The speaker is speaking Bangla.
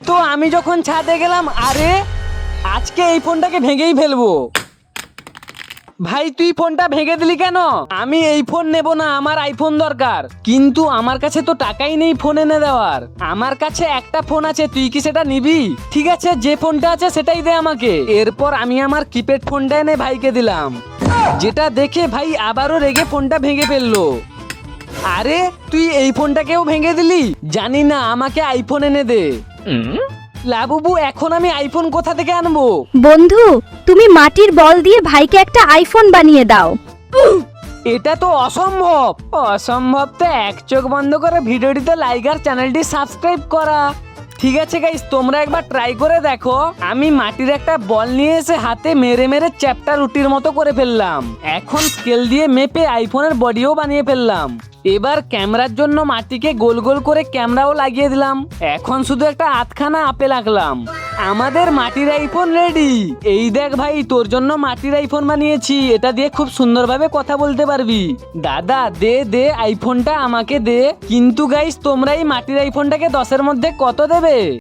তো আমি যখন ছাদে গেলাম, আরে আজকে এই ফোনটাকে ভেঙেই ফেলবো। ভাই তুই ফোনটা ভেঙে দিলি কেন? আমি এই ফোন নেব না, আমার আইফোন দরকার। কিন্তু আমার কাছে তো টাকাই নেই ফোন এনে দেওয়ার। আমার কাছে একটা ফোন আছে, তুই কি সেটা নিবি? ঠিক আছে, যে ফোনটা আছে সেটাই দে আমাকে। এরপর আমি আমার কিপ্যাড ফোনটা এনে ভাইকে দিলাম, যেটা দেখে ভাই আবারও রেগে ফোনটা ভেঙে ফেললো। আরে তুই এই ফোনটাকেও ভেঙে দিলি? জানি না, আমাকে আইফোন এনে দে। লাবুবু, এখন আমি আইফোন কোথা থেকে আনবো? বন্ধু, তুমি মাটির বল দিয়ে ভাইকে একটা আইফোন বানিয়ে দাও। এটা তো অসম্ভব। অসম্ভব তো এক চোখ বন্ধ করে ভিডিওটিতে লাইক আর চ্যানেলটি সাবস্ক্রাইব করা। ঠিক আছে গাইস, তোমরা একবার ট্রাই করে দেখো। আমি মাটির একটা বল নিয়ে এসে হাতে মেরে মেরে চ্যাপ্টার রুটির মতো করে ফেললাম। এখন স্কেল দিয়ে মেপে আইফোনের বডিও বানিয়ে ফেললাম। এবার ক্যামেরার জন্য মাটিকে গোল গোল করে ক্যামেরাও লাগিয়ে দিলাম। এখন শুধু একটা আধখানা আপেল আঁকলাম। আমাদের মাটির আইফোন রেডি। এই দেখ ভাই, তোর জন্য মাটির আইফোন বানিয়েছি। এটা দিয়ে খুব সুন্দরভাবে কথা বলতে পারবি। দাদা দে দে, আইফোনটা আমাকে দে। কিন্তু গাইস, তোমরা এই মাটির আইফোনটাকে 10-এর মধ্যে কত দেবে?